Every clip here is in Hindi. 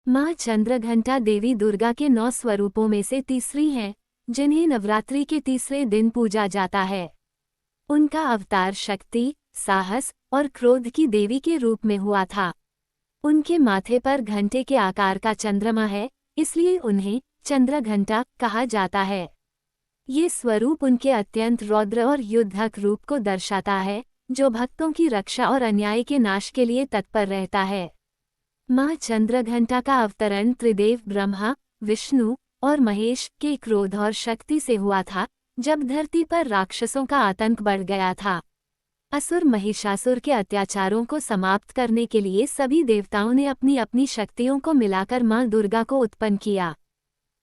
माँ चंद्रघंटा देवी दुर्गा के 9 स्वरूपों में से तीसरी हैं, जिन्हें नवरात्रि के तीसरे दिन पूजा जाता है। उनका अवतार शक्ति, साहस और क्रोध की देवी के रूप में हुआ था। उनके माथे पर घंटे के आकार का चंद्रमा है, इसलिए उन्हें चंद्रघंटा कहा जाता है। ये स्वरूप उनके अत्यंत रौद्र और युद्धक रूप को दर्शाता है, जो भक्तों की रक्षा और अन्याय के नाश के लिए तत्पर रहता है। माँ चंद्रघंटा का अवतरण त्रिदेव ब्रह्मा, विष्णु और महेश के क्रोध और शक्ति से हुआ था, जब धरती पर राक्षसों का आतंक बढ़ गया था। असुर महिषासुर के अत्याचारों को समाप्त करने के लिए सभी देवताओं ने अपनी अपनी शक्तियों को मिलाकर माँ दुर्गा को उत्पन्न किया।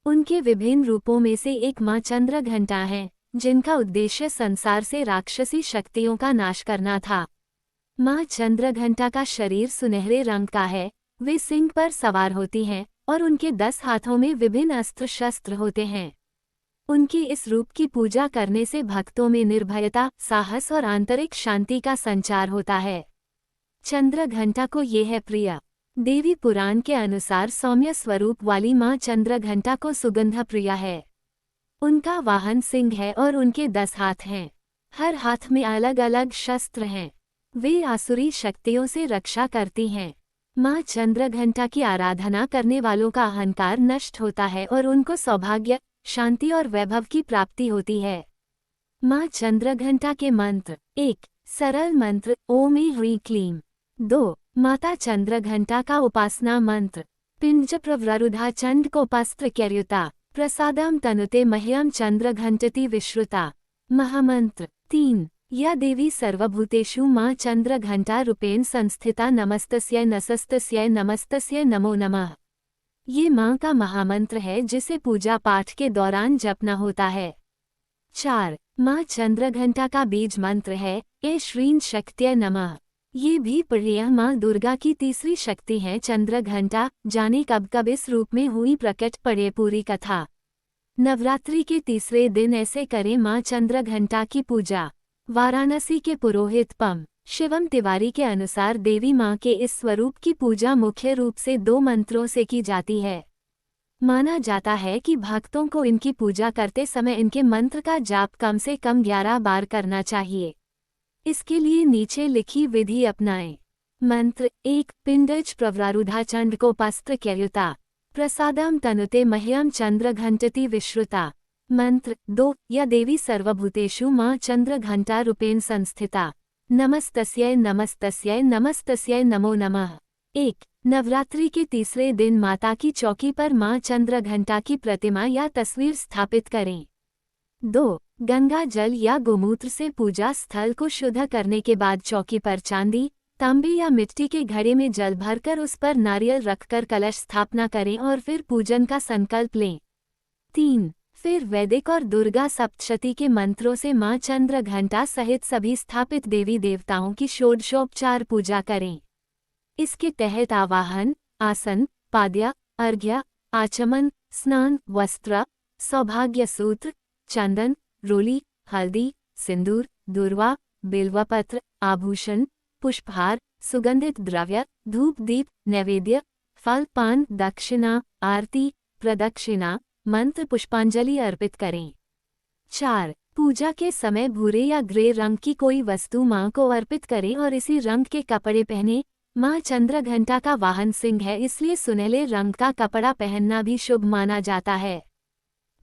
उनके विभिन्न रूपों में से एक माँ चंद्रघंटा है, जिनका उद्देश्य संसार से राक्षसी शक्तियों का नाश करना था। माँ चंद्रघंटा का शरीर सुनहरे रंग का है, वे सिंह पर सवार होती हैं और उनके 10 हाथों में विभिन्न अस्त्र शस्त्र होते हैं। उनके इस रूप की पूजा करने से भक्तों में निर्भयता, साहस और आंतरिक शांति का संचार होता है। चंद्रघंटा को ये है प्रिय। देवी पुराण के अनुसार सौम्य स्वरूप वाली माँ चंद्रघंटा को सुगंध प्रिया है। उनका वाहन सिंह है और उनके 10 हाथ हैं। हर हाथ में अलग अलग शस्त्र हैं। वे आसुरी शक्तियों से रक्षा करती हैं। माँ चंद्रघंटा की आराधना करने वालों का अहंकार नष्ट होता है और उनको सौभाग्य, शांति और वैभव की प्राप्ति होती है। माँ चंद्रघंटा के मंत्र। 1. सरल मंत्र ओम ह्रीं क्लीं। 2. माता चंद्रघंटा का उपासना मंत्र। पिंज प्रवरुधा चंड कोपास्त्र कैर्युता प्रसादम तनुते मह्यम चंद्रघंटति विश्रुता। महामंत्र। 3. या देवी सर्वभूतेषु माँ चंद्रघंटा रूपेण संस्थिता नमस्तस्यै नसस्तस्यै नमस्तस्यै नमो नमः। ये माँ का महामंत्र है, जिसे पूजा पाठ के दौरान जपना होता है। 4. माँ चंद्रघंटा का बीज मंत्र है ए श्रीं शक्त्यै नमः। ये भी पढ़िए माँ दुर्गा की तीसरी शक्ति है चंद्रघंटा। जाने कब कब इस रूप में हुई प्रकट, पढ़े पूरी कथा। नवरात्रि के तीसरे दिन ऐसे करें माँ चंद्रघंटा की पूजा। वाराणसी के पुरोहित पम. शिवम तिवारी के अनुसार देवी माँ के इस स्वरूप की पूजा मुख्य रूप से 2 मंत्रों से की जाती है। माना जाता है कि भक्तों को इनकी पूजा करते समय इनके मंत्र का जाप कम से कम 11 बार करना चाहिए। इसके लिए नीचे लिखी विधि अपनाएं। मंत्र 1. पिंडज प्रवरारुधा चंड कोपास्त्र कैर्युता प्रसादम तनुते मह्यम चंद्रघंटति विश्रुता। मंत्र 2. या देवी सर्वभूतेषु माँ चंद्रघंटा रूपेण संस्थिता नमस्तस्यै नमस्तस्यै नमस्तस्यै नमो नमः। 1. नवरात्रि के तीसरे दिन माता की चौकी पर माँ चंद्रघंटा की प्रतिमा या तस्वीर स्थापित करें। 2. गंगा जल या गोमूत्र से पूजा स्थल को शुद्ध करने के बाद चौकी पर चांदी, तांबे या मिट्टी के घड़े में जल भरकर उस पर नारियल रखकर कलश स्थापना करें और फिर पूजन का संकल्प लें। 3. फिर वैदिक और दुर्गा सप्तशती के मंत्रों से माँ चंद्रघंटा सहित सभी स्थापित देवी देवताओं की षोडशोपचार पूजा करें। इसके तहत आवाहन, आसन, पाद्य, अर्घ्य, आचमन, स्नान, वस्त्र, सौभाग्य सूत्र, चंदन, रोली, हल्दी, सिंदूर, दूर्वा, बेलवपत्र, आभूषण, पुष्पहार, सुगंधित द्रव्य, धूप दीप, नैवेद्य, फल पान, दक्षिणा, आरती, प्रदक्षिणा, मंत्र पुष्पांजलि अर्पित करें। 4. पूजा के समय भूरे या ग्रे रंग की कोई वस्तु माँ को अर्पित करें और इसी रंग के कपड़े पहने। माँ चंद्रघंटा का वाहन सिंह है, इसलिए सुनहले रंग का कपड़ा पहनना भी शुभ माना जाता है।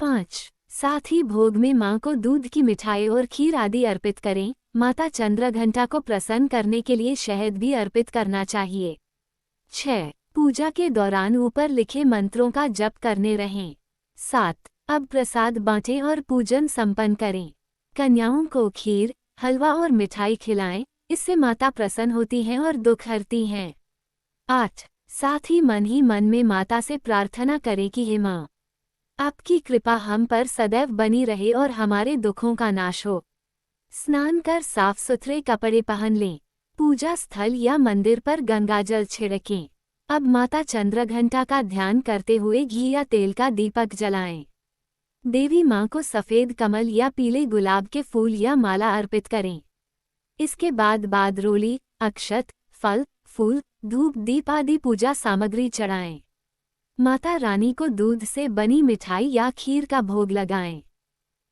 5. साथ ही भोग में माँ को दूध की मिठाई और खीर आदि अर्पित करें। माता चंद्रघंटा को प्रसन्न करने के लिए शहद भी अर्पित करना चाहिए। 6. पूजा के दौरान ऊपर लिखे मंत्रों का जप करने रहें। 7. अब प्रसाद बांटें और पूजन संपन्न करें। कन्याओं को खीर, हलवा और मिठाई खिलाएं, इससे माता प्रसन्न होती हैं और दुख हरती हैं। 8. साथ ही मन में माता से प्रार्थना करें कि हे माँ, आपकी कृपा हम पर सदैव बनी रहे और हमारे दुखों का नाश हो। स्नान कर साफ सुथरे कपड़े पहन लें। पूजा स्थल या मंदिर पर गंगाजल छिड़कें। अब माता चंद्रघंटा का ध्यान करते हुए घी या तेल का दीपक जलाएं। देवी माँ को सफ़ेद कमल या पीले गुलाब के फूल या माला अर्पित करें। इसके बाद रोली, अक्षत, फल, फूल, धूप दीप आदि पूजा सामग्री चढ़ाएं। माता रानी को दूध से बनी मिठाई या खीर का भोग लगाएं।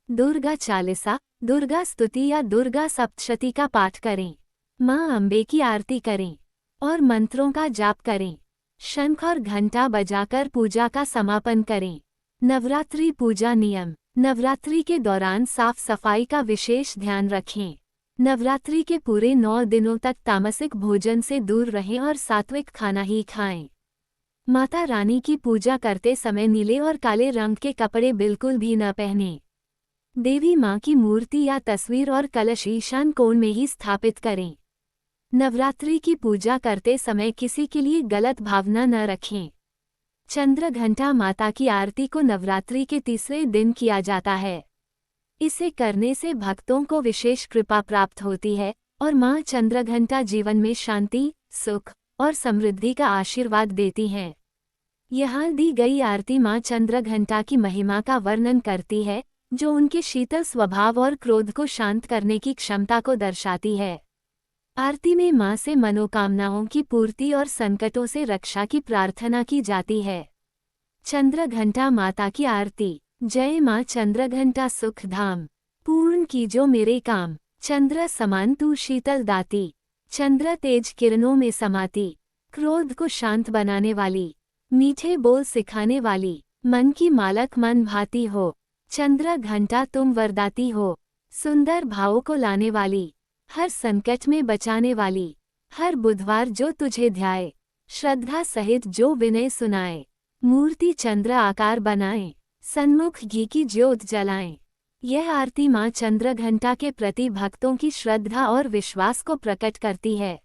दुर्गा चालीसा, दुर्गा स्तुति या दुर्गा सप्तशती का पाठ करें। माँ अम्बे की आरती करें और मंत्रों का जाप करें। शंख और घंटा बजाकर पूजा का समापन करें। नवरात्रि पूजा नियम। नवरात्रि के दौरान साफ सफाई का विशेष ध्यान रखें। नवरात्रि के पूरे 9 दिनों तक तामसिक भोजन से दूर रहें और सात्विक खाना ही खाएं। माता रानी की पूजा करते समय नीले और काले रंग के कपड़े बिल्कुल भी न पहनें। देवी माँ की मूर्ति या तस्वीर और कलश ईशान कोण में ही स्थापित करें। नवरात्रि की पूजा करते समय किसी के लिए गलत भावना न रखें। चंद्रघंटा माता की आरती को नवरात्रि के तीसरे दिन किया जाता है। इसे करने से भक्तों को विशेष कृपा प्राप्त होती है और माँ चंद्रघंटा जीवन में शांति, सुख और समृद्धि का आशीर्वाद देती हैं। यहाँ दी गई आरती माँ चंद्रघंटा की महिमा का वर्णन करती है, जो उनके शीतल स्वभाव और क्रोध को शांत करने की क्षमता को दर्शाती है। आरती में माँ से मनोकामनाओं की पूर्ति और संकटों से रक्षा की प्रार्थना की जाती है। चंद्रघंटा माता की आरती। जय माँ चंद्रघंटा सुख धाम, पूर्ण कीजो मेरे काम। चंद्र समान तू शीतल दाती, चंद्र तेज किरणों में समाती। क्रोध को शांत बनाने वाली, मीठे बोल सिखाने वाली, मन की मालक मन भाती हो। चंद्र घंटा तुम वरदाती हो, सुंदर भावों को लाने वाली, हर संकट में बचाने वाली। हर बुधवार जो तुझे ध्याए, श्रद्धा सहित जो विनय सुनाए। मूर्ति चंद्र आकार बनाएं, सन्मुख घी की ज्योत जलाएं। यह आरती माँ चंद्रघंटा के प्रति भक्तों की श्रद्धा और विश्वास को प्रकट करती है।